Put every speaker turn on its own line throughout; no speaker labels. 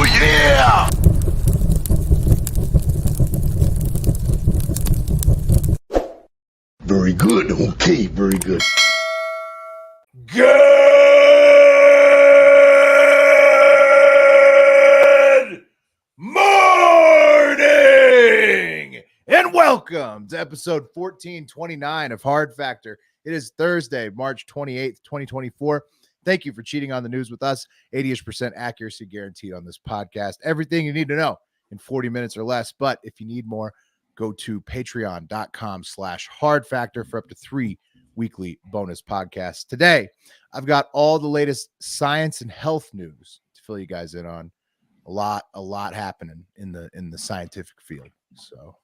Oh, yeah! Very good. Okay, very good.
Good morning and welcome to episode 1429 of Hard Factor. It is Thursday, March 28th, 2024. Thank you for cheating on the news with us. 80% accuracy guaranteed on this podcast. Everything you need to know in 40 minutes or less. But if you need more, go to patreon.com/hardfactor for up to 3 weekly bonus podcasts. Today, I've got all the latest science and health news to fill you guys in on. A lot happening in the scientific field. So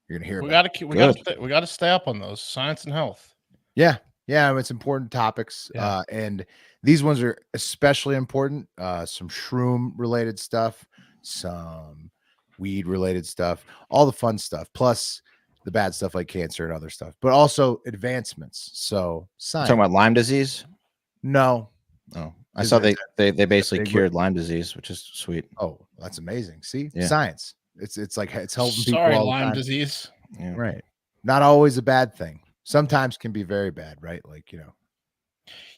you're gonna hear.
We got to stay up on those science and health.
Yeah, it's important topics.
Yeah.
And these ones are especially important. Some shroom related stuff, some weed related stuff, all the fun stuff, plus the bad stuff like cancer and other stuff, but also advancements. So science.
Talking about Lyme disease?
No.
Oh, I saw they basically cured Lyme disease, which is sweet.
Oh, that's amazing. See,
Yeah.
Science. It's like it's helping people.
Sorry,
all the
Lyme
time.
disease.
Yeah.
Right. Not always a bad thing. Sometimes can be very bad, right? Like,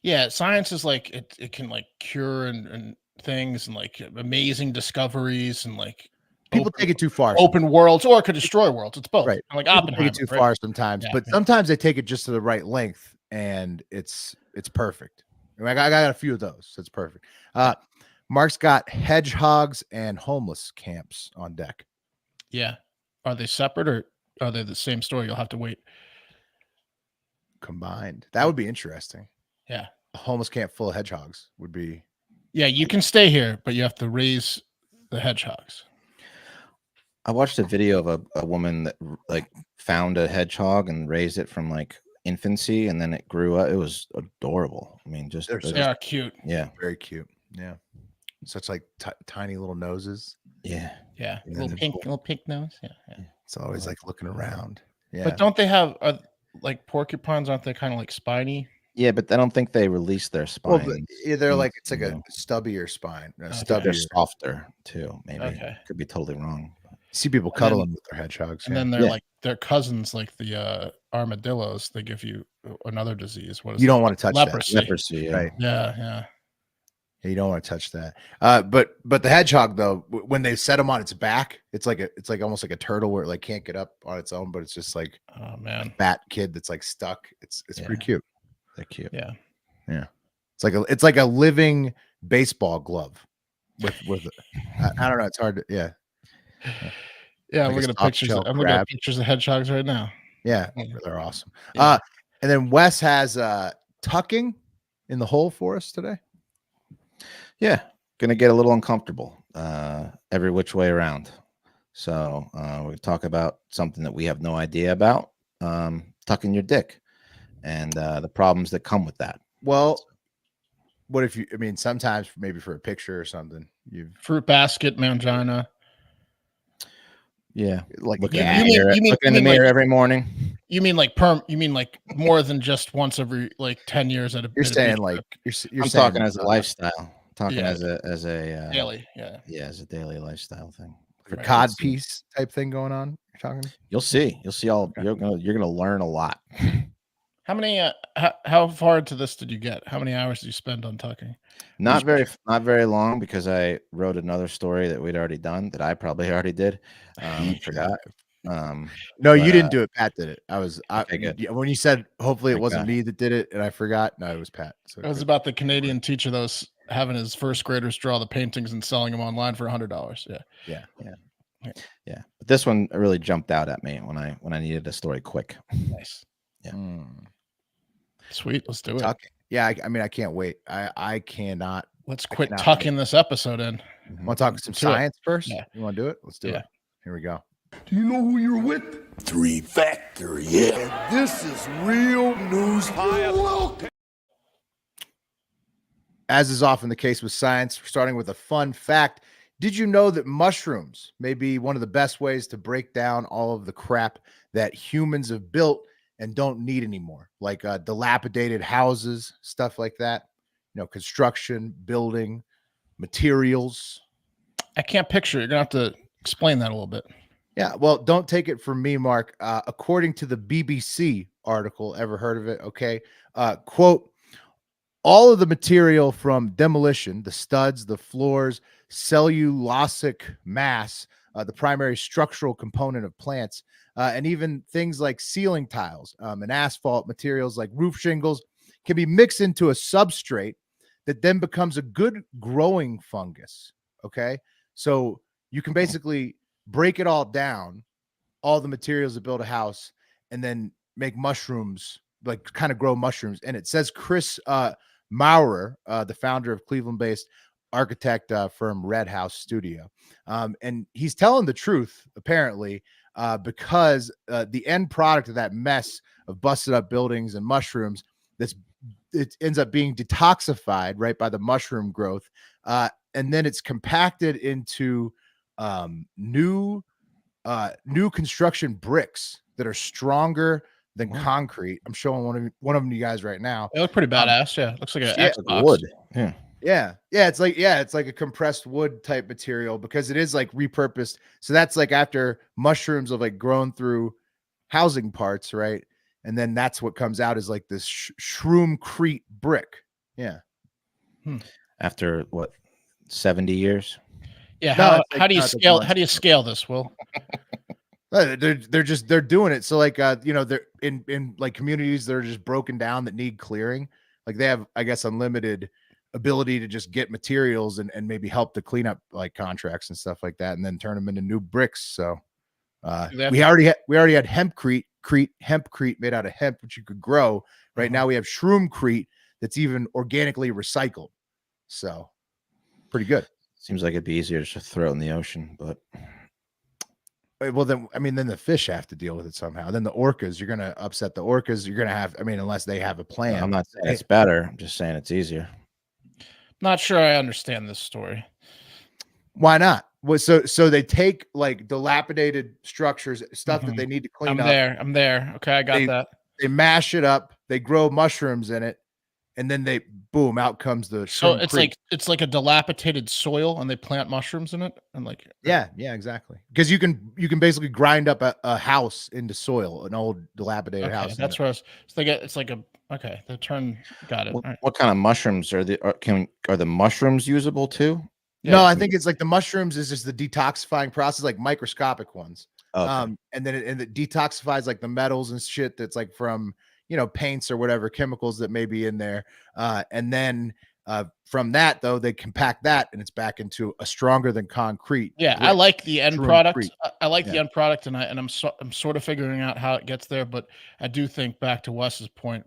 Yeah, science is like it can like cure and things and like amazing discoveries and like
people take it too far.
Open worlds, or it could destroy worlds. It's both.
Right.
Like
People
Oppenheimer.
take it too
right?
far sometimes,
Yeah,
but
yeah.
sometimes they take it just to the right length, and it's perfect. I got a few of those. So it's perfect. Mark's got hedgehogs and homeless camps on deck.
Yeah. Are they separate or are they the same story? You'll have to wait.
Combined. That would be interesting.
Yeah.
A homeless camp full of hedgehogs would be.
Yeah, you can stay here, but you have to raise the hedgehogs.
I watched a video of a woman that like found a hedgehog and raised it from like infancy, and then it grew up. It was adorable. I mean,
They are cute.
yeah,
Very cute. Yeah. Such like tiny little noses.
yeah.
Yeah.
And
Little
then
pink nose. Yeah.
It's always like looking around. Yeah.
But don't they have like porcupines? Aren't they kind of like spiny?
Yeah, but I don't think they release their
well,
spine.
but they're like it's like a stubbier spine.
They're softer too. Maybe
Okay.
could be totally wrong.
See people cuddling with their hedgehogs.
And then they're like their cousins, like the armadillos. They give you another disease. What is
you
it?
don't want to touch
Leprosy.
Leprosy, yeah.
Right.
Yeah.
You don't want to touch that. But the hedgehog though, when they set him on its back, it's like almost like a turtle where it like can't get up on its own, but it's just like
Oh man.
a fat kid that's like stuck. It's pretty cute.
They're cute.
Yeah.
It's like a living baseball glove with I don't know. It's hard to
Yeah,
Like
I'm
a
looking at
soft
pictures.
shell
I'm looking at
crab.
pictures of hedgehogs right now.
yeah,
Yeah.
they're awesome.
Yeah.
And then Wes has tucking in the hole for us today.
Yeah, gonna get a little uncomfortable every which way around. So we talk about something that we have no idea about, tucking your dick, and the problems that come with that.
Well, what if sometimes maybe for a picture or something,
Fruit basket, mangina.
Yeah,
like
look
Yeah,
in the
you
mirror,
mean-
look in
you
the
mean
mirror
like-
every morning.
You mean like more than just once every like 10 years at a
you're
at a
saying
beach
like
trip.
you're
I'm
saying
talking as a lifestyle. Talking
Yeah.
as a
daily. Yeah.
yeah, as a daily lifestyle thing.
for
Right.
cod piece type thing going on. You're talking.
You'll see all.
Okay.
You're gonna learn a lot.
How many how far into this did you get? How many hours did you spend on tucking?
Not very long, because I wrote another story that we'd already done that I probably already did. Forgot.
No,
But,
you didn't do it. Pat did it.
Okay, good.
When you said hopefully it
Thank
wasn't
God.
me that did it and I forgot. No, it was Pat. So
It was about the Canadian teacher that was having his first graders draw the paintings and selling them online for $100. Yeah.
Yeah, but this one really jumped out at me when I needed a story quick.
Nice.
Yeah.
Sweet. Let's do it.
Tucking. Yeah, I can't wait. I cannot.
Let's quit
cannot
tucking this episode in.
Want to talk some
Let's do it.
science first?
Yeah.
You want to do it? Let's do
Yeah.
it. Here we go.
Do you know who you're with? 3 Factor, yeah. And this is real news. Welcome.
As is often the case with science, we're starting with a fun fact. Did you know that mushrooms may be one of the best ways to break down all of the crap that humans have built and don't need anymore, like dilapidated houses, stuff like that? Construction, building, materials.
I can't picture it. You're gonna have to explain that a little bit.
Yeah, well, don't take it from me, Mark. According to the BBC article, ever heard of it? Okay. Quote, all of the material from demolition, the studs, the floors, cellulosic mass, the primary structural component of plants, and even things like ceiling tiles and asphalt materials like roof shingles can be mixed into a substrate that then becomes a good growing fungus. Okay. So you can basically break it all down, all the materials that build a house, and then make mushrooms, like kind of grow mushrooms. And it says Chris Maurer, the founder of Cleveland-based architect firm Red House Studio. And he's telling the truth, apparently, because the end product of that mess of busted up buildings and mushrooms, it ends up being detoxified, right, by the mushroom growth. And then it's compacted into new construction bricks that are stronger than concrete. I'm showing one of them to you guys right now.
They look pretty badass. Yeah, looks like an Xbox.
Wood.
Yeah. It's like a compressed wood type material because it is like repurposed. So that's like after mushrooms have like grown through housing parts, right? And then that's what comes out is like this shroomcrete brick. Yeah.
After what, 70 years?
Yeah.
No,
How do you scale? How do you scale this, Will?
They're doing it. So like they're in like communities that are just broken down that need clearing. Like they have, I guess, unlimited ability to just get materials and maybe help to clean up like contracts and stuff like that, and then turn them into new bricks. So we already had hempcrete made out of hemp, which you could grow. Right now we have shroomcrete that's even organically recycled. So pretty good.
Seems like it'd be easier to throw it in the ocean, but
well, then the fish have to deal with it somehow. Then the orcas, you're gonna upset the orcas. You're gonna have, unless they have a plan.
I'm not saying it's better. I'm just saying it's easier.
Not sure I understand this story.
Why not? Well, so they take like dilapidated structures, stuff that they need to clean up.
I'm there. Okay, I got that.
They mash it up. They grow mushrooms in it, and then boom, out comes the.
So it's like a dilapidated soil, and they plant mushrooms in it, and like
yeah, exactly. Because you can basically grind up a house into soil, an old dilapidated house.
That's where it's like a okay. The term got it.
What kind of mushrooms are the mushrooms usable too?
Yeah, no, I think it's like the mushrooms is just the detoxifying process, like microscopic ones.
Okay.
And then it detoxifies like the metals and shit that's like from paints or whatever chemicals that may be in there. And then from that though, they compact that and it's back into a stronger than concrete.
Yeah, I like the end product. I like the end product, and I'm sort of figuring out how it gets there. But I do think back to Wes's point,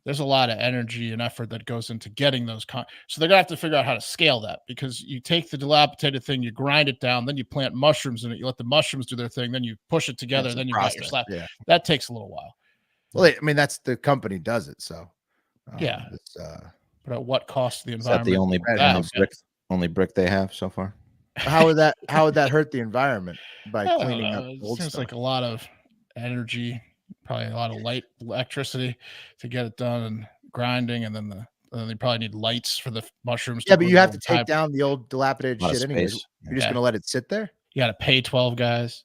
there's a lot of energy and effort that goes into getting those. So they're gonna have to figure out how to scale that, because you take the dilapidated thing, you grind it down, then you plant mushrooms in it, you let the mushrooms do their thing, then you push it together, then you got your slab. Yeah. That takes a little while.
Well, that's the company does it. So
yeah. But at what cost to the environment?
Is that the only brick they have so far?
How would that hurt the environment by cleaning up old
stuff? Seems like a lot of energy, probably a lot of electricity to get it done, and grinding, and then they probably need lights for the mushrooms.
Yeah, but you have to take down the old dilapidated shit anyways. You're just gonna let it sit there?
You got to pay 12 guys.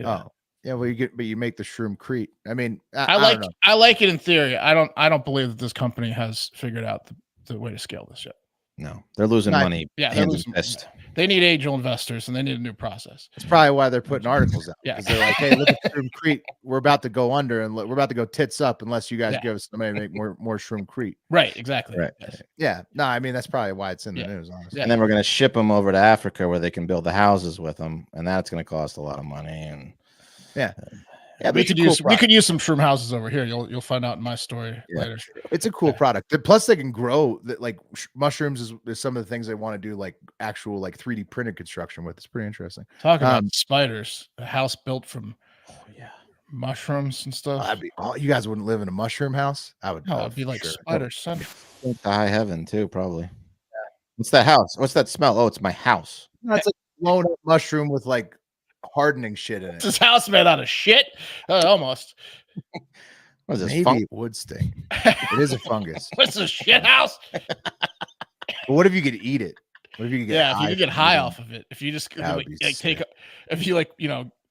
Oh, yeah. Well, you make the shroomcrete.
I like it in theory. I don't believe that this company has figured out the way to scale this yet.
No, they're losing money.
Yeah, they're losing. They need angel investors, and they need a new process.
That's probably why they're putting articles out. Yeah, because they're like, "Hey, look at shroomcrete. We're about to go under, and we're about to go tits up unless you guys give us somebody to make more shroomcrete."
Right. Exactly.
Right.
Yes.
Yeah. No, that's probably why it's in the news. Honestly.
Yeah. And then we're going to ship them over to Africa where they can build the houses with them, and that's going to cost a lot of money. And
yeah, we could use some shroom houses over here. You'll find out in my story later.
It's a cool product. Plus, they can grow that. Like mushrooms is some of the things they want to do, like actual 3D printed construction with. It's pretty interesting.
Talk about spiders. A house built from mushrooms and stuff.
You guys wouldn't live in a mushroom house. I would.
No, it'd be like spiders. Son.
To high heaven too, probably. Yeah. What's that house? What's that smell? Oh, it's my house.
That's a blown up mushroom with like hardening shit in it.
This house made out of shit. Almost.
What is this? Maybe it would stink. It is a fungus.
What's a shit house?
But what if you could eat it? What if you could get
Yeah, if you could get high
from
off of it, if you just
That would
like,
be
take,
sick.
if you like,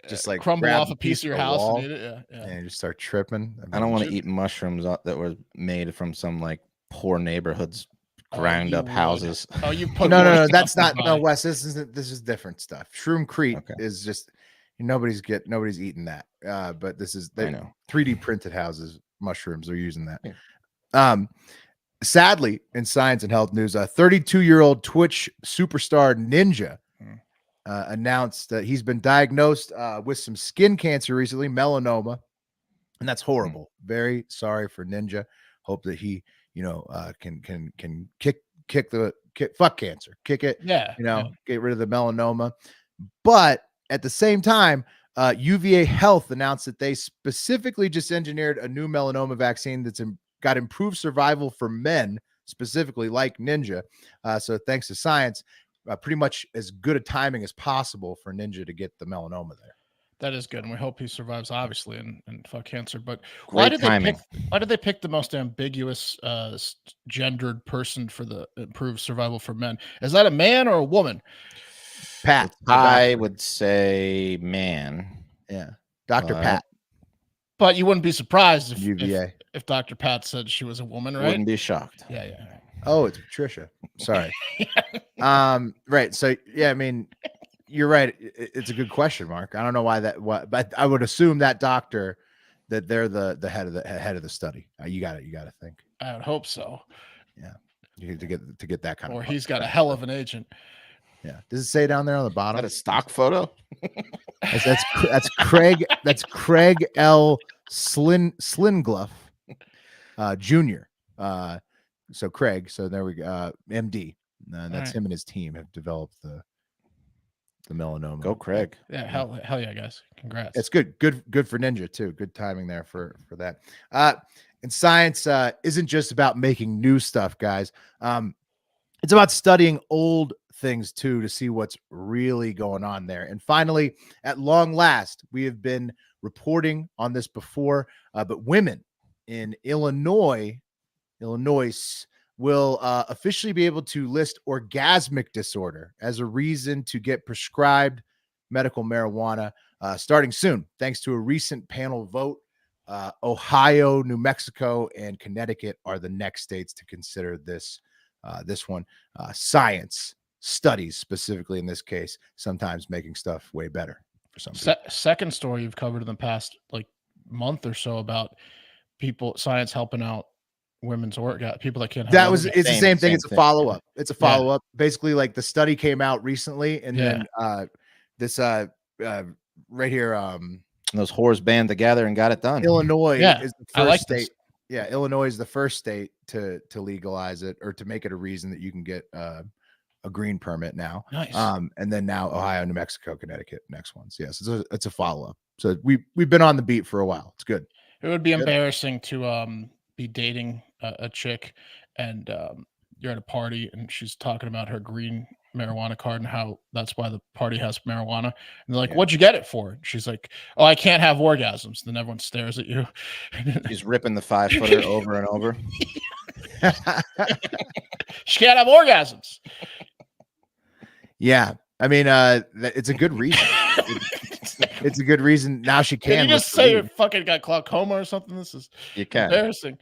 just like
crumble
grab
off a piece of your
the
house
wall
and eat it. Yeah,
and just start tripping?
I don't want to eat mushrooms that were made from some like poor neighborhoods, ground up houses.
Oh, you put
no, that's not. No, Wes, this is different stuff. Shroomcrete
Okay.
is just nobody's eating that. But this is
I know
3D printed houses, mushrooms. They're using that.
Yeah.
Sadly, in science and health news, a 32-year-old Twitch superstar Ninja announced that he's been diagnosed with some skin cancer recently, melanoma, and that's horrible. Very sorry for Ninja. Hope that he, can fuck cancer, kick it.
Yeah,
get rid of the melanoma. But at the same time, UVA Health announced that they specifically just engineered a new melanoma vaccine that's got improved survival for men, specifically like Ninja. So thanks to science, pretty much as good a timing as possible for Ninja to get the melanoma there.
That is good, and we hope he survives, obviously, and fuck cancer. But
why did
they pick the most ambiguous gendered person for the improved survival for men? Is that a man or a woman?
Pat.
I would say man.
Yeah, Dr. Pat.
But you wouldn't be surprised if Dr. Pat said she was a woman, right?
Wouldn't be shocked.
Yeah.
Oh, it's Patricia. Sorry. Right. So yeah, I mean, you're right. It's a good question, Mark. I don't know why but I would assume that doctor that they're the head of the study. You got to think.
I would hope so.
Yeah, you need to get that kind
of. Or
he's
got a hell of an agent.
Yeah. Does it say down there on the bottom?
Is that a stock photo?
That's Craig. That's Craig L. Slingluff, Jr. So Craig. So there we go. MD. That's him and his team have developed the melanoma.
Go Craig.
Yeah. Hell yeah, guys. Congrats.
It's good for Ninja too. Good timing there for that. And science isn't just about making new stuff, guys. It's about studying old things too, to see what's really going on there. And finally, at long last, we have been reporting on this before, but women in Illinois will officially be able to list orgasmic disorder as a reason to get prescribed medical marijuana starting soon, thanks to a recent panel vote. Ohio, New Mexico, and Connecticut are the next states to consider this one. Science studies, specifically in this case, sometimes making stuff way better for some people.
Second story you've covered in the past month or so about science helping out women's people that can't have
it's the same thing. It's a follow-up. It's a follow-up. Basically, like the study came out recently, and then this right here,
those whores band together and got it done.
Illinois is the first state. Yeah, Illinois is the first state to legalize it, or to make it a reason that you can get a green permit now.
Nice.
And then now Ohio, New Mexico, Connecticut, next ones. Yes, it's a follow-up. So we've been on the beat for a while. It's good.
It would be embarrassing to be dating a chick and you're at a party and she's talking about her green marijuana card and how that's why the party has marijuana. And they're like, what'd you get it for? And she's like, oh, I can't have orgasms. Then everyone stares at you.
She's ripping the 5-footer over and over.
She can't have orgasms.
Yeah. I mean, it's a good reason. It's a good reason. Now she can.
Can you just say you fucking got glaucoma or something? This is embarrassing.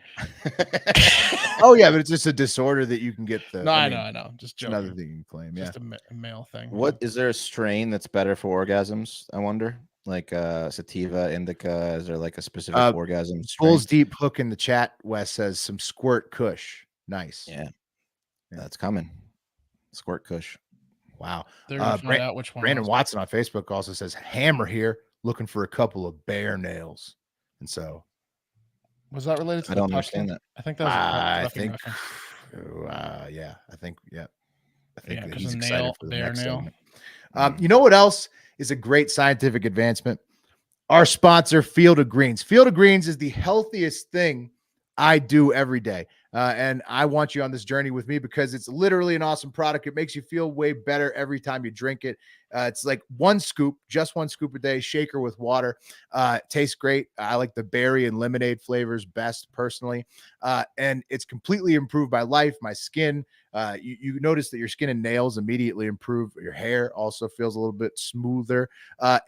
Oh yeah, but it's just a disorder that you can get.
I know. Just joking.
Another thing you can claim. Yeah,
just a male thing.
What is there a strain that's better for orgasms? I wonder. Like sativa, indica. Is there like a specific orgasm strain?
Bulls Deep Hook in the chat. Wes says some squirt Kush. Nice.
Yeah. That's coming. Squirt Kush.
Wow.
They're gonna find out which one.
Brandon Watson on Facebook also says hammer here, looking for a couple of bear nails. And so,
was that related to?
I don't understand that.
I think that was.
I think he's excited for the next segment. You know what else is a great scientific advancement? Our sponsor, Field of Greens. Field of Greens is the healthiest thing I do every day. And I want you on this journey with me because it's literally an awesome product. It makes you feel way better every time you drink it. It's like just one scoop a day, shaker with water. Tastes great. I like the berry and lemonade flavors best personally. And it's completely improved my life, my skin, You notice that your skin and nails immediately improve. Your hair also feels a little bit smoother.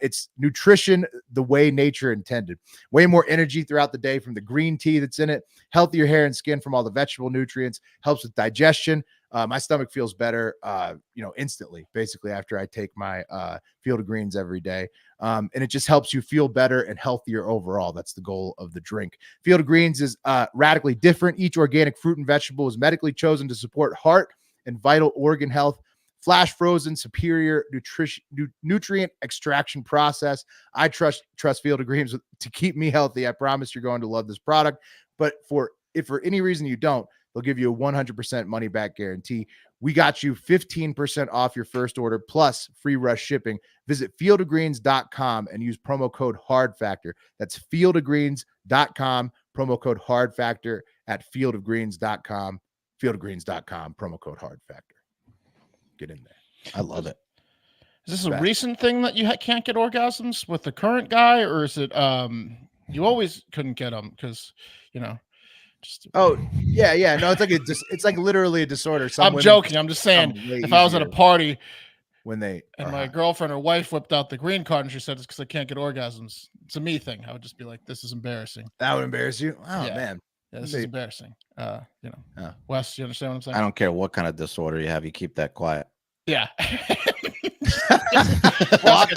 It's nutrition the way nature intended. Way more energy throughout the day from the green tea that's in it. Healthier hair and skin from all the vegetable nutrients. Helps with digestion. My stomach feels better, instantly, basically, after I take my Field of Greens every day. And it just helps you feel better and healthier overall. That's the goal of the drink. Field of Greens is radically different. Each organic fruit and vegetable is medically chosen to support heart and vital organ health. Flash frozen, superior nutrient extraction process. I trust Field of Greens to keep me healthy. I promise you're going to love this product. But if for any reason you don't, they'll give you a 100% money back guarantee. We got you 15% off your first order plus free rush shipping. Visit fieldofgreens.com and use promo code HARDFACTOR. That's fieldofgreens.com, promo code HARDFACTOR at fieldofgreens.com, fieldofgreens.com, promo code HARDFACTOR. Get in there.
I love it.
Is this a recent thing that you can't get orgasms with the current guy, or is it you always couldn't get them because,
no, it's like literally a disorder.
I'm joking. I'm just saying, if I was at a party
and
my girlfriend or wife whipped out the green card and she said it's because I can't get orgasms, it's a me thing. I would just be like, this is embarrassing.
That would embarrass you? Oh,
yeah.
man.
Yeah, this is embarrassing. Wes, you understand what I'm saying?
I don't care what kind of disorder you have. You keep that quiet.
Yeah.
Lock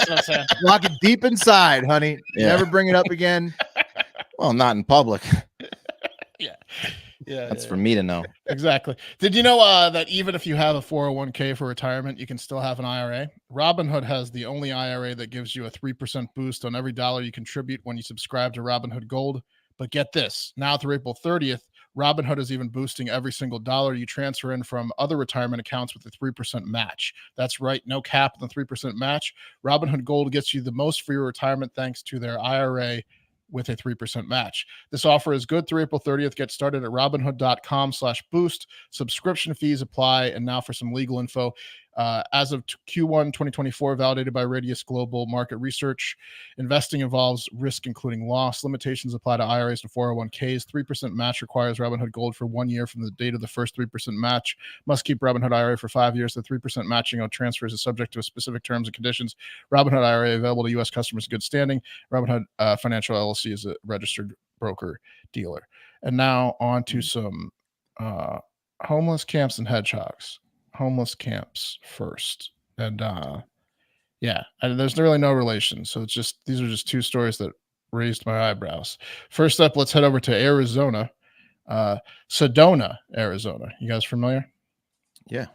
it deep inside, honey. Yeah. Never bring it up again.
Well, not in public.
Yeah,
that's for me to know.
Exactly. Did you know that even if you have a 401k for retirement, you can still have an IRA? Robinhood has the only IRA that gives you a 3% boost on every dollar you contribute when you subscribe to Robinhood Gold. But get this, now through April 30th, Robinhood is even boosting every single dollar you transfer in from other retirement accounts with a 3% match. That's right, no cap on the 3% match. Robinhood Gold gets you the most for your retirement thanks to their IRA with a 3% match. This offer is good through April 30th. Get started at robinhood.com/boost. Subscription fees apply. And now for some legal info. As of Q1 2024, validated by Radius Global Market Research, investing involves risk, including loss. Limitations apply to IRAs and 401ks. 3% match requires Robinhood Gold for 1 year from the date of the first 3% match. Must keep Robinhood IRA for 5 years. The 3% matching on transfers is subject to specific terms and conditions. Robinhood IRA available to U.S. customers in good standing. Robinhood Financial LLC is a registered broker dealer. And now on to some homeless camps and hedgehogs. Homeless camps first, and there's really no relation, so these are just two stories that raised my eyebrows. First up, let's head over to Arizona. Sedona, Arizona. You guys familiar?
Yeah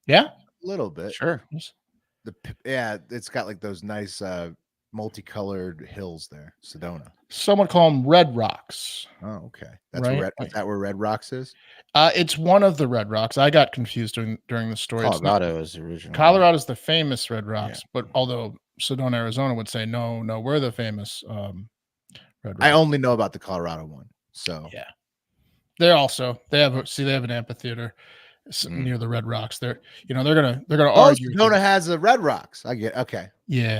a
little bit.
Sure.
It's got like those nice multicolored hills there. Sedona.
Some would call them Red Rocks.
Oh, okay. Is that where Red Rocks is?
It's one of the Red Rocks. I got confused during the story.
Colorado is the original.
Colorado is the famous Red Rocks, but although Sedona, Arizona would say no, we're the famous Red Rocks.
I only know about the Colorado one. So
yeah, they have an amphitheater near the Red Rocks. They're gonna argue.
Sedona has a Red Rocks. I get okay.
Yeah.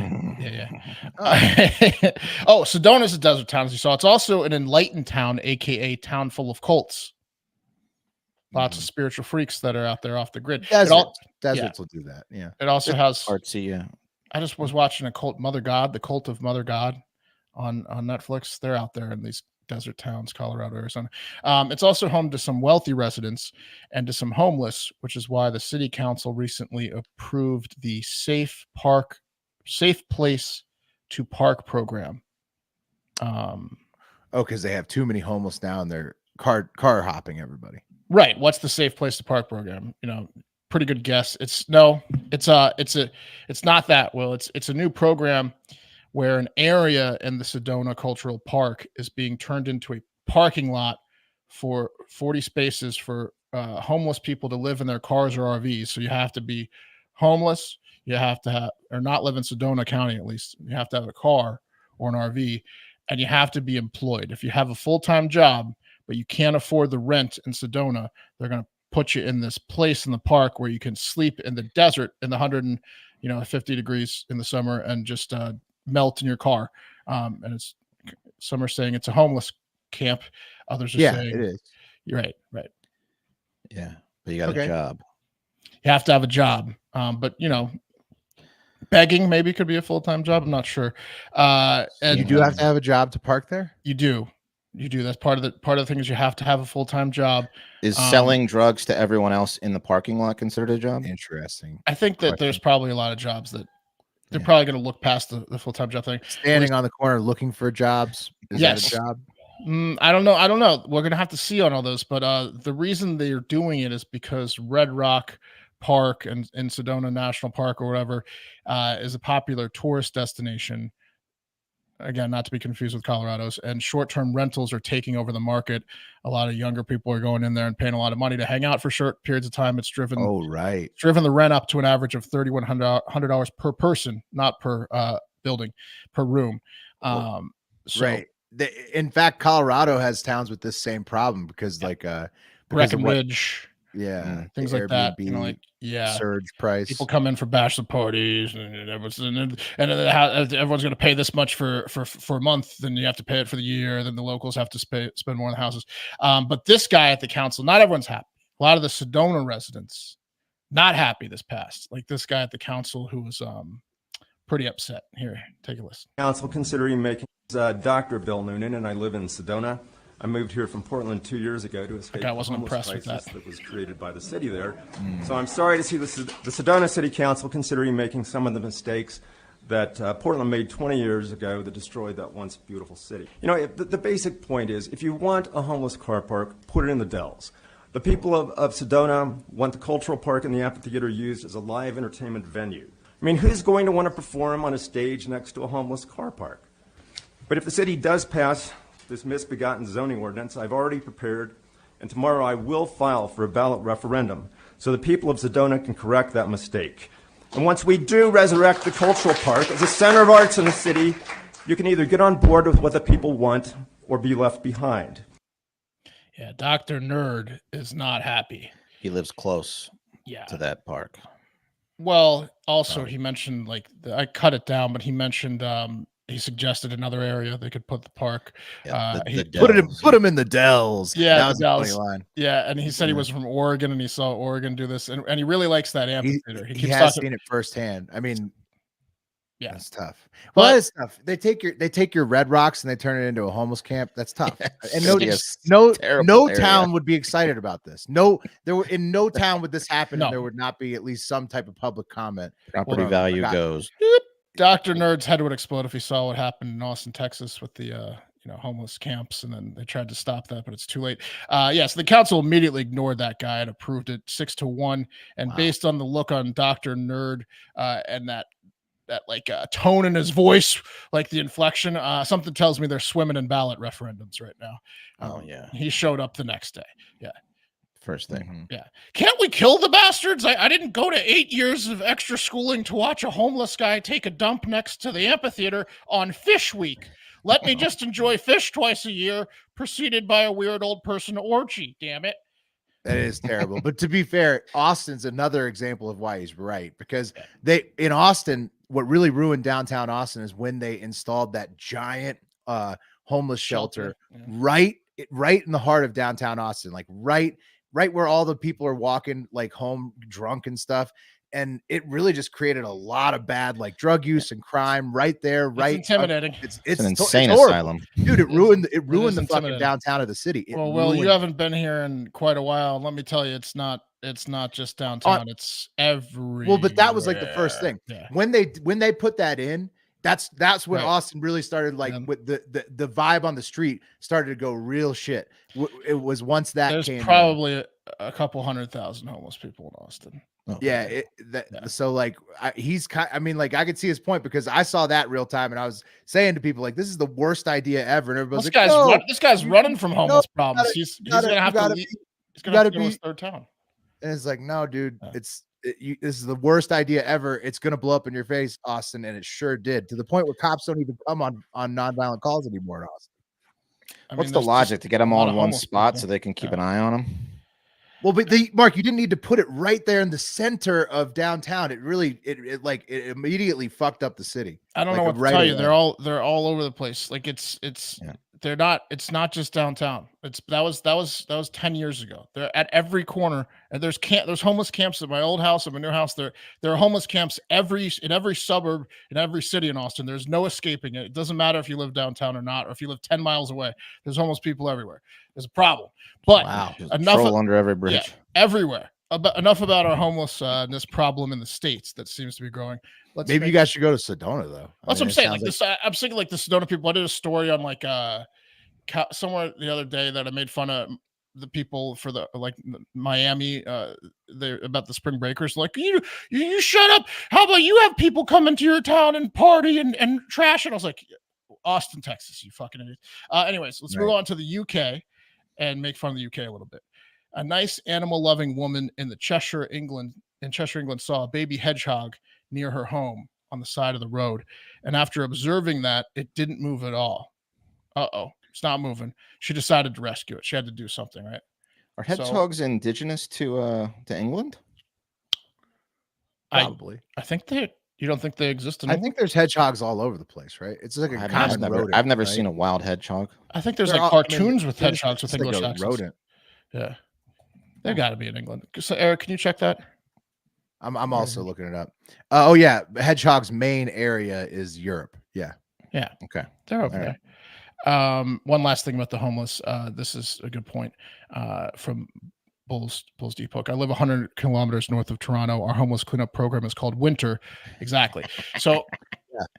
Sedona is a desert town, as you saw. It's also an enlightened town, aka town full of cults. Lots of spiritual freaks that are out there off the grid.
Deserts will do that. Yeah.
It also has
artsy. Yeah.
I just was watching the cult of Mother God on Netflix. They're out there in these desert towns, Colorado, Arizona. It's also home to some wealthy residents and to some homeless, which is why the city council recently approved the Safe Place to Park program.
Because they have too many homeless now and they're car hopping everybody.
Right. What's the Safe Place to Park program? Pretty good guess. It's not that, Will. It's a new program where an area in the Sedona Cultural Park is being turned into a parking lot for 40 spaces for homeless people to live in their cars or RVs. So you have to be homeless. You have to have, or not live in Sedona County, at least. You have to have a car or an RV, and you have to be employed. If you have a full-time job, but you can't afford the rent in Sedona, they're going to put you in this place in the park where you can sleep in the desert in the 150 degrees in the summer and just melt in your car. And some are saying it's a homeless camp. Others are saying
it is.
You're right.
Yeah, but you got a job.
You have to have a job. But you know, begging maybe could be a full-time job. I'm not sure. And
you do have to have a job to park there.
You do. That's part of the thing is you have to have a full-time job.
Is selling drugs to everyone else in the parking lot considered a job?
Interesting.
I think that there's probably a lot of jobs that they're probably going to look past the full-time job thing.
Standing on the corner looking for jobs. Is that a job?
I don't know. We're going to have to see on all those. But the reason they're doing it is because Red Rock Park and in Sedona National Park or whatever is a popular tourist destination. Again, not to be confused with Colorado's, and short-term rentals are taking over the market. A lot of younger people are going in there and paying a lot of money to hang out for short periods of time. It's driven the rent up to an average of $3,100 per person, not per building, per room.
In fact, Colorado has towns with this same problem because
Breckenridge. Things like that.
Surge price.
People come in for bachelor parties, and everyone's going to pay this much for a month. Then you have to pay it for the year. Then the locals have to spend more on the houses. But this guy at the council, not everyone's happy. A lot of the Sedona residents not happy this past. Like this guy at the council who was pretty upset. Here, take a listen.
Council considering making Dr. Bill Noonan, and I live in Sedona. I moved here from Portland 2 years ago to escape the homeless crisis that was created by the city there. So I'm sorry to see the Sedona City Council considering making some of the mistakes that Portland made 20 years ago that destroyed that once beautiful city. You know, the basic point is, if you want a homeless car park, put it in the Dells. The people of Sedona want the cultural park and the amphitheater used as a live entertainment venue. I mean, who's going to want to perform on a stage next to a homeless car park? But if the city does pass this misbegotten zoning ordinance, I've already prepared, and tomorrow I will file for a ballot referendum so the people of Sedona can correct that mistake. And once we do resurrect the cultural park as a center of arts in the city, you can either get on board with what the people want or be left behind.
Yeah, Dr. Nerd is not happy.
He lives close to that park.
Well, also he mentioned, I cut it down, but he mentioned he suggested another area they could put the park.
He put him in the Dells.
Yeah,
that was
the Dells.
A funny line.
Yeah, and he said he was from Oregon and he saw Oregon do this, and he really likes that amphitheater.
He has seen it firsthand. I mean,
yeah,
it's tough. Well, that is tough. They take your Red Rocks and they turn it into a homeless camp. That's tough. And no town would be excited about this. In no town would this happen. And there would not be at least some type of public comment.
Property value goes.
Dr. Nerd's head would explode if he saw what happened in Austin, Texas with the homeless camps, and then they tried to stop that, but it's too late. So the council immediately ignored that guy and approved it 6-1. And based on the look on Dr. Nerd and that tone in his voice, like the inflection, something tells me they're swimming in ballot referendums right now. He showed up the next day. Yeah.
First thing.
Yeah. Can't we kill the bastards? I didn't go to 8 years of extra schooling to watch a homeless guy take a dump next to the amphitheater on Fish Week. Let me just enjoy fish twice a year, preceded by a weird old person orgy. Damn it.
That is terrible. But to be fair, Austin's another example of why he's right, because in Austin, what really ruined downtown Austin is when they installed that giant homeless shelter right in the heart of downtown Austin, like right where all the people are walking like home drunk and stuff. And it really just created a lot of bad drug use and crime right there. It's
intimidating.
It's
an insane asylum,
dude. It ruined the fucking downtown of the city.
Well, you haven't been here in quite a while. And let me tell you, it's not just downtown. It's everywhere.
Well, but that was the first thing.
Yeah.
When they put that in, that's when Austin really started with the vibe on the street started to go real shit. It was once that
there's
came
probably a couple 100,000 homeless people in Austin.
So I could see his point, because I saw that real time and I was saying to people this is the worst idea ever, and everybody's
this guy's running from homeless problems. He's gonna have to leave. He's gonna have to go to his third town.
And it's no, dude, this is the worst idea ever. It's gonna blow up in your face, Austin, and it sure did, to the point where cops don't even come on nonviolent calls anymore in Austin.
What's the logic to get them all in one spot so they can keep an eye on them?
Well, but Mark, you didn't need to put it right there in the center of downtown. It really, it immediately fucked up the city.
I don't know what to tell you. They're all over the place. they're not. It's not just downtown. That was 10 years ago. They're at every corner, and there's homeless camps at my old house, at my new house. There are homeless camps in every suburb, in every city in Austin. There's no escaping it. It doesn't matter if you live downtown or not, or if you live 10 miles away. There's homeless people everywhere. There's a problem. But enough
under every bridge.
Yeah, everywhere. Enough about our homelessness problem in the States that seems to be growing.
Maybe you guys should go to Sedona, though.
That's what I'm saying. Like this, I'm thinking like the Sedona people. I did a story on like somewhere the other day that I made fun of the people for the like Miami. They're about the spring breakers. Like you shut up. How about you have people come into your town and party and trash? And I was like, Austin, Texas, you fucking idiot. Anyways, let's move on to the UK and make fun of the UK a little bit. A nice animal-loving woman in Cheshire, England, saw a baby hedgehog near her home on the side of the road. And after observing that, it didn't move at all. It's not moving. She decided to rescue it. She had to do something, right?
Are hedgehogs indigenous to England?
Probably.
I think you don't think they exist in
England? I think there's hedgehogs all over the place, right? It's like
I've never seen a wild hedgehog.
I think there's cartoons with hedgehogs with English accents.
Rodent.
Yeah. They got to be in England. So, Eric, can you check that?
I'm also looking it up. Oh yeah, hedgehog's main area is Europe. Yeah.
Okay.
They're over there. One last thing about the homeless. This is a good point from Bulls Depot. I live 100 kilometers north of Toronto. Our homeless cleanup program is called Winter. Exactly. So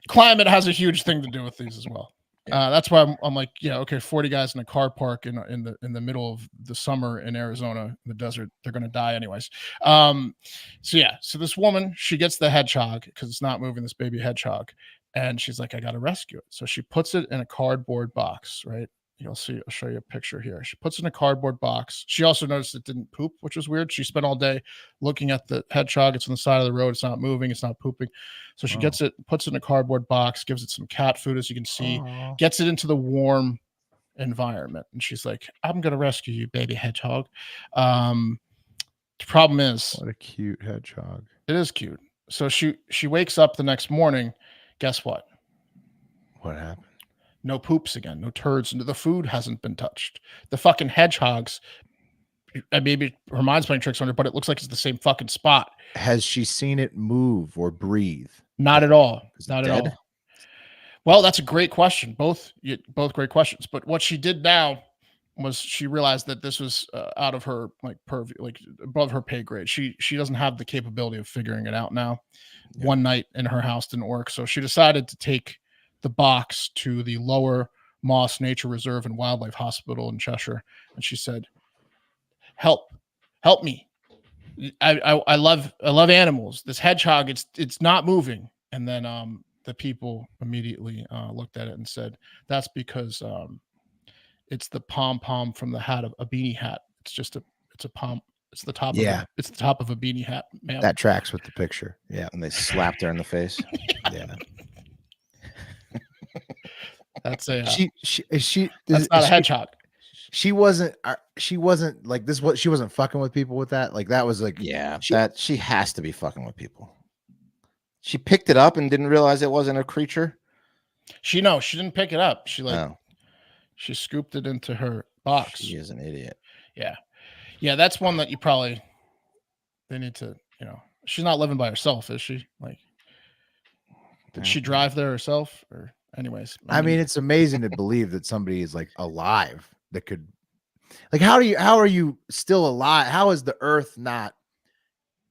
climate has a huge thing to do with these as well. That's why I'm like, 40 guys in a car park in the middle of the summer in Arizona, in the desert, they're going to die anyways. So this woman, she gets the hedgehog because it's not moving, this baby hedgehog, and she's like, I got to rescue it. So she puts it in a cardboard box, right? You'll see, I'll show you a picture here. She puts it in a cardboard box. She also noticed it didn't poop, which was weird. She spent all day looking at the hedgehog. It's on the side of the road. It's not moving. It's not pooping. So she gets it, puts it in a cardboard box, gives it some cat food, as you can see, gets it into the warm environment. And she's like, I'm going to rescue you, baby hedgehog. The problem is,
what a cute hedgehog.
It is cute. So she wakes up the next morning. Guess what?
What happened?
No poops again, no turds. The food hasn't been touched. The fucking hedgehogs, maybe her mind's playing tricks on her, but it looks like it's the same fucking spot.
Has she seen it move or breathe?
Not at all. Not at all. Well, that's a great question. Both great questions. But what she did now was she realized that this was out of her purview, above her pay grade. She doesn't have the capability of figuring it out now. Yeah. One night in her house didn't work, so she decided to take the box to the Lower Moss Nature Reserve and Wildlife Hospital in Cheshire, and she said, help me. I love animals. This hedgehog, it's not moving. And then the people immediately looked at it and said, that's because it's the pom-pom from the hat of a beanie hat. It's a pom. It's the top. It's the top of a beanie hat. Man.
That tracks with the picture. Yeah.
And they slapped her in the face.
Yeah.
That's a
that's
not a hedgehog.
She wasn't like this. What, she wasn't fucking with people with that. Like that was like,
she has to be fucking with people. She picked it up and didn't realize it wasn't a creature.
She didn't pick it up. She scooped it into her box.
She is an idiot.
Yeah. That's one that they need to, she's not living by herself, is she? Like, did she drive there herself? Or anyways,
I mean, it's amazing to believe that somebody is like alive that could, like, how are you still alive? How is the earth not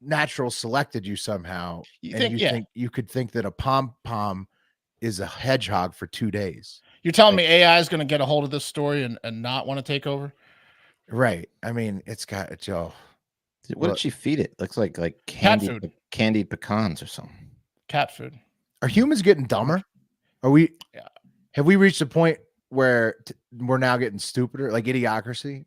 natural selected you somehow? Think you could think that a pom-pom is a hedgehog for 2 days.
You're telling me AI is going to get a hold of this story and not want to take over?
Right. I mean, it's got Joe.
What did she feed it? Looks like candied pecans or something.
Cat food.
Are humans getting dumber? Are we? Yeah. Have we reached a point where we're now getting stupider, like idiocracy?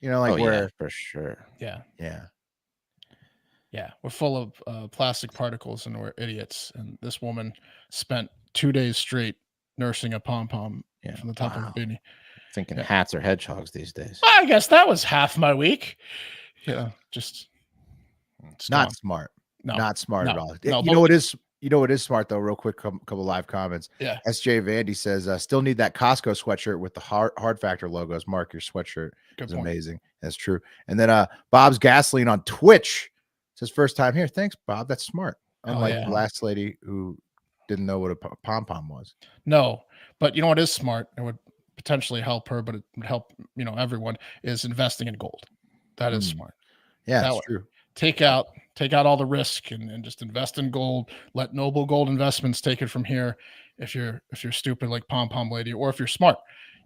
For sure.
Yeah.
Yeah.
We're full of plastic particles and we're idiots. And this woman spent 2 days straight nursing a pom-pom from the top of a beanie.
Thinking hats are hedgehogs these days.
I guess that was half my week. Just
not smart. No, not smart at all.
No,
you know what is You know what is smart though? Real quick, couple live comments.
Yeah.
SJ Vandy says, still need that Costco sweatshirt with the hard factor logos. Mark, your sweatshirt is amazing. That's true. And then Bob's Gasoline on Twitch says first time here. Thanks, Bob. That's smart. Unlike the last lady who didn't know what a pom-pom was.
No, but you know what is smart? It would potentially help her, but it would help, everyone, is investing in gold. That is smart.
Yeah, that's true.
Take out all the risk and just invest in gold. Let Noble Gold Investments take it from here. If you're stupid like Pom-Pom Lady, or if you're smart,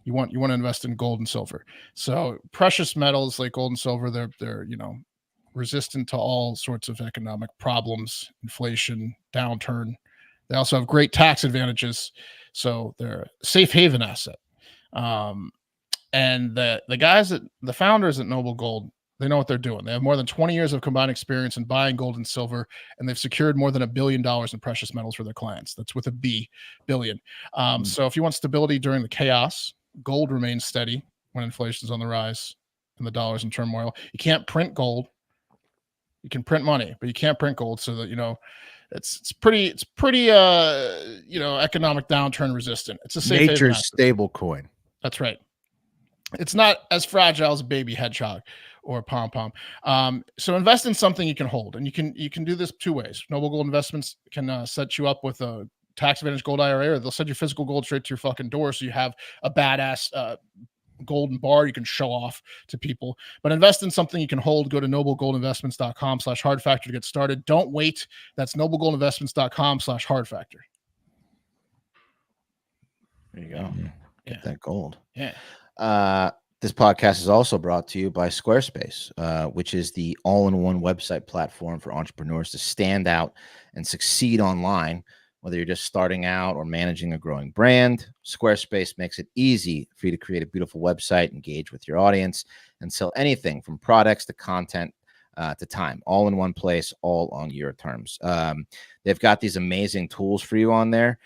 you want to invest in gold and silver. So precious metals like gold and silver, they're resistant to all sorts of economic problems, inflation, downturn. They also have great tax advantages, so they're a safe haven asset. And the guys the founders at Noble Gold, they know what they're doing. They have more than 20 years of combined experience in buying gold and silver, and they've secured more than $1 billion in precious metals for their clients. That's with a B, billion. So if you want stability during the chaos, gold remains steady when inflation is on the rise and the dollar's in turmoil. You can't print gold. You can print money, but you can't print gold. So that it's pretty economic downturn resistant. It's a safe
nature's stable coin.
That's right. It's not as fragile as a baby hedgehog or pom-pom. So invest in something you can hold, and you can do this two ways. Noble Gold Investments can set you up with a tax advantage gold IRA, or they'll send you physical gold straight to your fucking door, so you have a badass golden bar you can show off to people. But invest in something you can hold. Go to noblegoldinvestments.com/hardfactor to get started. Don't wait. That's noblegoldinvestments.com/hardfactor.
There you go. Get that gold.
Yeah.
This podcast is also brought to you by Squarespace, which is the all-in-one website platform for entrepreneurs to stand out and succeed online. Whether you're just starting out or managing a growing brand, Squarespace makes it easy for you to create a beautiful website, engage with your audience, and sell anything from products to content to time, all in one place, all on your terms. They've got these amazing tools for you on there,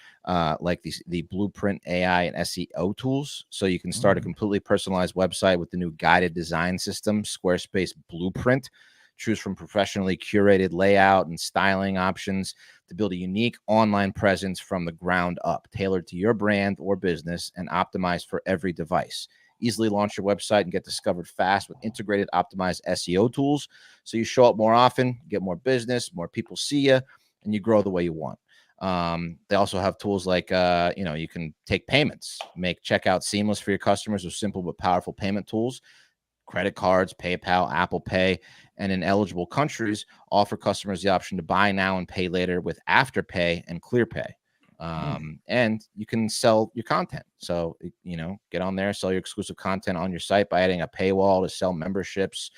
like the Blueprint AI and SEO tools. So you can start a completely personalized website with the new guided design system, Squarespace Blueprint. Choose from professionally curated layout and styling options to build a unique online presence from the ground up, tailored to your brand or business and optimized for every device. Easily launch your website and get discovered fast with integrated optimized SEO tools. So you show up more often, get more business, more people see you, and you grow the way you want. They also have tools like, you can take payments, make checkout seamless for your customers with simple but powerful payment tools. Credit cards, PayPal, Apple Pay, and in eligible countries, offer customers the option to buy now and pay later with Afterpay and ClearPay. And you can sell your content. So, get on there, sell your exclusive content on your site by adding a paywall to sell memberships,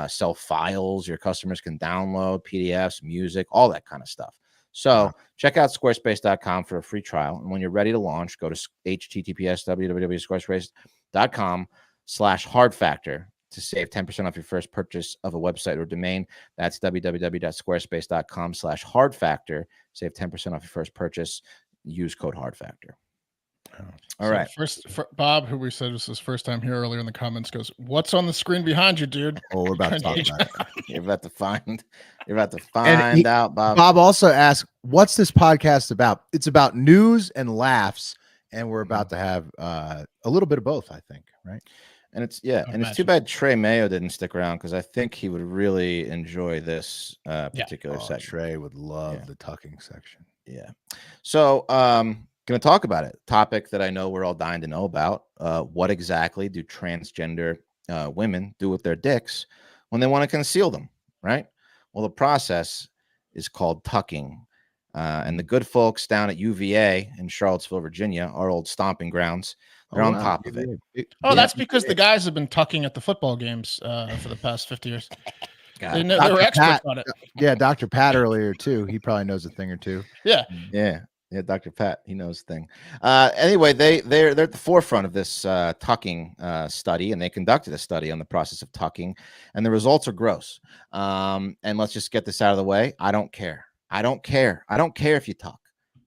sell files your customers can download, PDFs, music, all that kind of stuff. So check out squarespace.com for a free trial. And when you're ready to launch, go to https://squarespace.com/hardfactor to save 10% off your first purchase of a website or domain. That's www.squarespace.com/hardfactor. Save 10% off your first purchase. Use code hardfactor. All right.
Bob, who we said was his first time here earlier in the comments, goes, "What's on the screen behind you, dude?"
Oh, we're about to talk about it.
You're about to find out, Bob.
Bob also asked, "What's this podcast about?" It's about news and laughs, and we're about to have a little bit of both, I think, right?
And it's too bad Trey Mayo didn't stick around, because I think he would really enjoy this particular section.
Trey would love the tucking section.
Yeah. So going to talk about it. Topic that I know we're all dying to know about. What exactly do transgender women do with their dicks when they want to conceal them, right? Well, the process is called tucking. And the good folks down at UVA in Charlottesville, Virginia, our old stomping grounds, they're on top of it.
That's because the guys have been tucking at the football games for the past 50 years. They were experts on it.
Yeah, Dr. Pat earlier too. He probably knows a thing or two.
Yeah.
Dr. Pat, he knows a thing. Anyway, they're at the forefront of this tucking study, and they conducted a study on the process of tucking, and the results are gross. And let's just get this out of the way. I don't care if you tuck,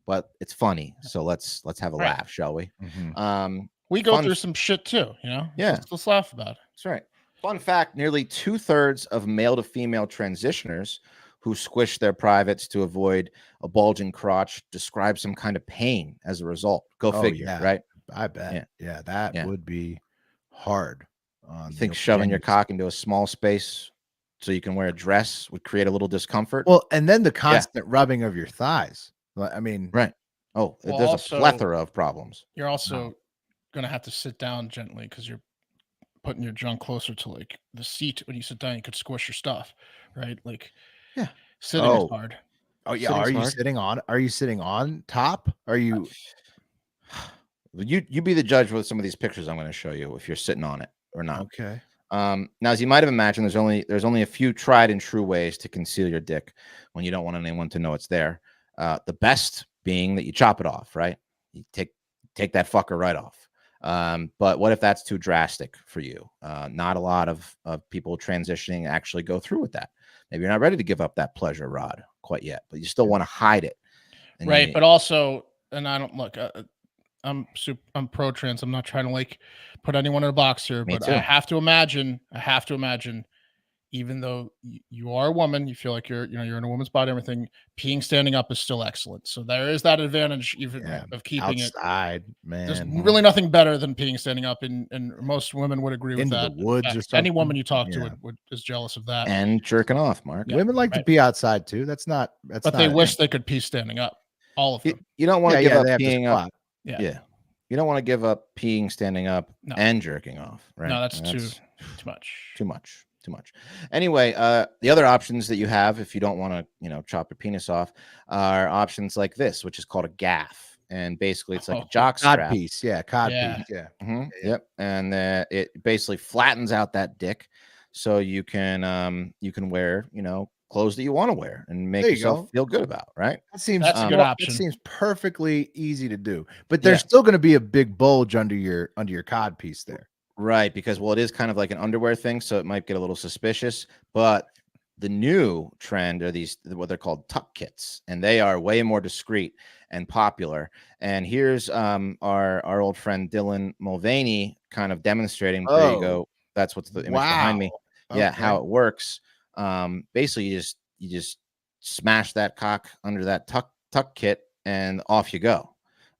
but it's funny. So let's have a laugh, shall we?
We go through some shit too,
Yeah.
Let's laugh about it.
That's right. Fun fact, nearly 2/3 of male to female transitioners who squish their privates to avoid a bulging crotch describe some kind of pain as a result. Go figure,
yeah.
right?
I bet. Yeah, that would be hard.
You think shoving your cock into a small space so you can wear a dress would create a little discomfort?
Well, and then the constant rubbing of your thighs. I mean,
right. Oh,
Well,
there's
also,
a plethora of problems.
You're also going to have to sit down gently because you're putting your junk closer to like the seat. When you sit down, you could squish your stuff, right? Like,
yeah,
sitting is hard.
Oh yeah, are you sitting on top? Are you?
You be the judge with some of these pictures I'm going to show you if you're sitting on it or not.
Okay.
Now, as you might have imagined, there's only a few tried and true ways to conceal your dick when you don't want anyone to know it's there. The best being that you chop it off, right? You take that fucker right off. But what if that's too drastic for you? Not a lot of people transitioning actually go through with that. Maybe you're not ready to give up that pleasure rod quite yet, but you still want to hide it.
Right. But also, and I don't look, I'm pro trans. I'm not trying to like put anyone in a box here, but I have to imagine, even though you are a woman, you feel like you're in a woman's body, everything, peeing standing up is still excellent. So there is that advantage even of keeping
outside, man.
There's really nothing better than peeing standing up, and most women would agree with that.
The woods or something.
Any woman you talk to is jealous of that.
And jerking off, Mark.
Yeah, women like to pee outside too. But
they wish they could pee standing up. All of them.
You don't want to give up peeing up.
Yeah.
You don't want to give up peeing standing up and jerking off, right?
No, that's too much. Too much. Anyway,
the other options that you have if you don't want to, chop your penis off are options like this, which is called a gaff. And basically it's like a jock strap.
Piece. Yeah, cod piece. Yeah.
Mm-hmm. Yep. And it basically flattens out that dick so you can wear, clothes that you want to wear and make yourself feel good about, right?
That's a good option.
It seems perfectly easy to do. But there's still going to be a big bulge under your cod piece there.
Right, because it is kind of like an underwear thing, so it might get a little suspicious. But the new trend are these what they're called tuck kits, and they are way more discreet and popular. And here's our old friend Dylan Mulvaney kind of demonstrating. There you go. That's what's the image behind me. Okay. Yeah, how it works. Basically, you just smash that cock under that tuck kit, and off you go.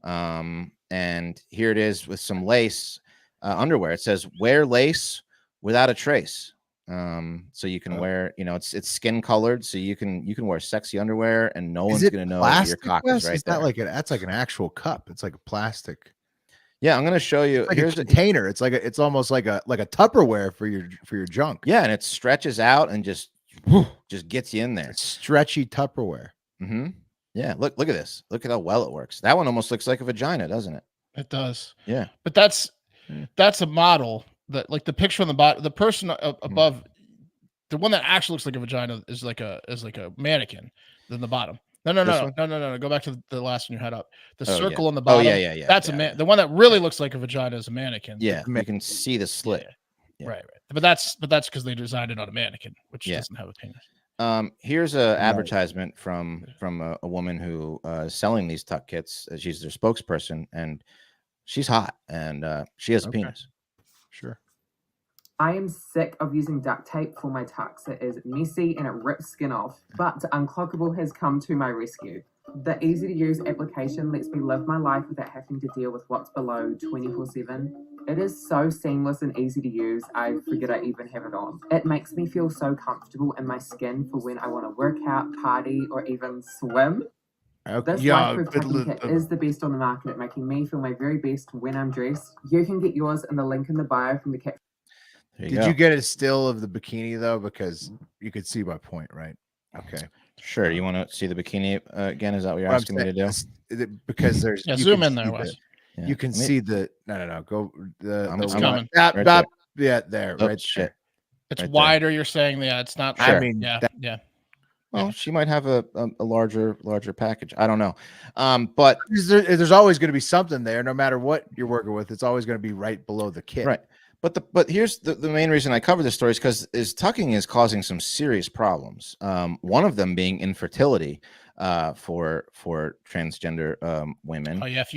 And here it is with some lace. Underwear. It says wear lace without a trace. So you can wear, it's skin colored, so you can wear sexy underwear and no one's gonna know your cock is right there.
That's like an actual cup. It's like a plastic.
Yeah, I'm gonna show you.
Like here's a container. It's almost like a Tupperware for your junk.
Yeah, and it stretches out and just gets you in there.
It's stretchy Tupperware.
Mm-hmm. Yeah, look at this. Look at how well it works. That one almost looks like a vagina, doesn't it?
It does.
Yeah,
but that's a model that, like the picture on the bottom, the person above, the one that actually looks like a vagina is like a mannequin than the bottom. No. Go back to the last one you had up. The circle on the bottom.
Oh, yeah.
That's the one that really looks like a vagina is a mannequin.
Yeah, you can see the slit.
Yeah. Right. But that's because they designed it on a mannequin, which doesn't have a penis.
Here's an advertisement from a woman who is selling these tuck kits. She's their spokesperson, and she's hot, and she has a penis.
Sure.
I am sick of using duct tape for my tucks. It is messy and it rips skin off, but Unclockable has come to my rescue. The easy-to-use application lets me live my life without having to deal with what's below 24/7. It is so seamless and easy to use, I forget I even have it on. It makes me feel so comfortable in my skin for when I want to work out, party, or even swim. This life-proof tucking kit is the best on the market at making me feel my very best when I'm dressed. You can get yours in the link in the bio from the caption.
Did you get a still of the bikini though? Because you could see my point, right? Okay.
Sure. You want to see the bikini again? Is that what you're asking me to do?
Because there's
zoom in there, Wes.
You can see the no. Go the
coming.
Yeah, there. Right there.
It's wider. You're saying it's not.
Sure. I mean,
yeah.
Well, she might have a larger package. I don't know. But
there's always going to be something there, no matter what you're working with. It's always going to be right below the kit.
Right. But here's the main reason I cover this story is because tucking is causing some serious problems. One of them being infertility for transgender women.
Oh yeah, if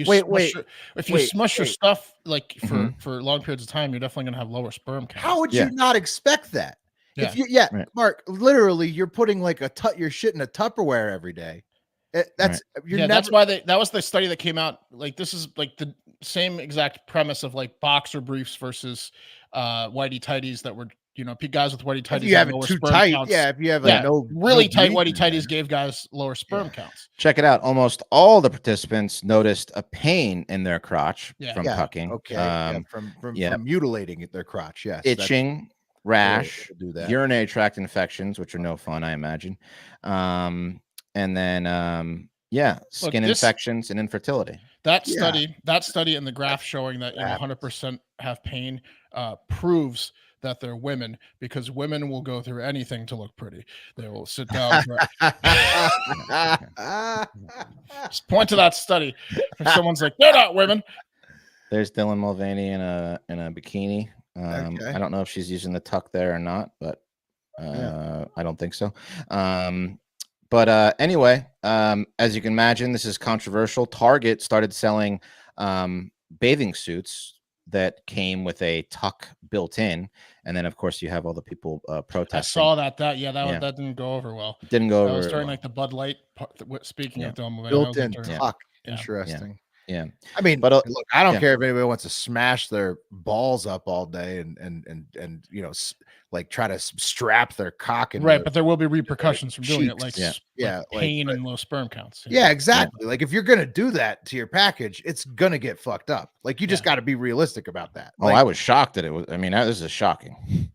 you smush your stuff like for long periods of time, you're definitely gonna have lower sperm count.
How would you not expect that? If you,
Right.
Mark, literally, you're putting like your shit in a Tupperware every day. That's you're never.
That's why that was the study that came out. Like this is like the same exact premise of like boxer briefs versus whitey tighties that were, guys with whitey tighties.
If you have it too tight,
counts.
if you have
really tight whitey tighties gave guys lower sperm counts.
Check it out. Almost all the participants noticed a pain in their crotch from tucking.
Okay, from mutilating their crotch. Yes,
itching, rash,
do that.
urinary tract infections, which are no fun, I imagine. And then skin infections and infertility.
That study and the graph showing that 100% have pain proves that they're women, because women will go through anything to look pretty. They will sit down. Just point to that study. If someone's like, they're not women.
There's Dylan Mulvaney in a bikini. I don't know if she's using the tuck there or not, but I don't think so. But anyway, as you can imagine, this is controversial. Target started selling bathing suits that came with a tuck built in, and then of course you have all the people protesting. I
saw that that didn't go over well.
Didn't go over.
That was during like the Bud Light. Speaking of them,
built-in tuck. Interesting.
Yeah.
I mean, look, I don't care if anybody wants to smash their balls up all day and like try to strap their cock in.
Right, but there will be repercussions from doing it, like pain and low sperm counts.
Yeah, exactly. Like if you're gonna do that to your package, it's gonna get fucked up. Like you just got to be realistic about that.
Oh, I was shocked that it was. I mean, this is shocking.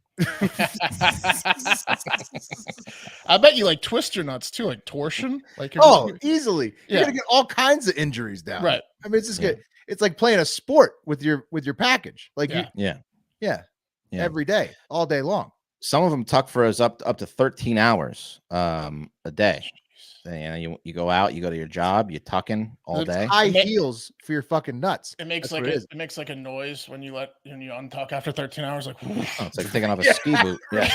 I bet you like twist your nuts too, like torsion. Like
easily. You're gonna get all kinds of injuries down.
Right.
I mean, it's just good. It's like playing a sport with your package. Like every day, all day long.
Some of them tuck for us up to 13 hours a day. You go out, you go to your job, you're tucking all day.
High heels for your fucking nuts.
It makes it makes like a noise when you untuck after 13 hours. Like
it's like taking off a ski boot. Yeah.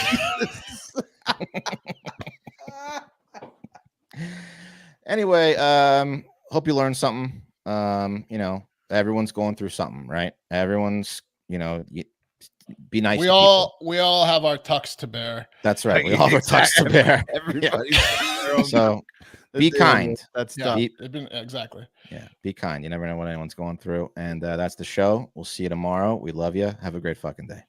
Anyway, hope you learned something. Everyone's going through something, right? Everyone's, be nice.
We all have our tucks to bear.
That's right. We all have our tucks to bear.
Everybody.
So be kind.
That's
exactly.
Yeah. Be kind. You never know what anyone's going through. And that's the show. We'll see you tomorrow. We love you. Have a great fucking day.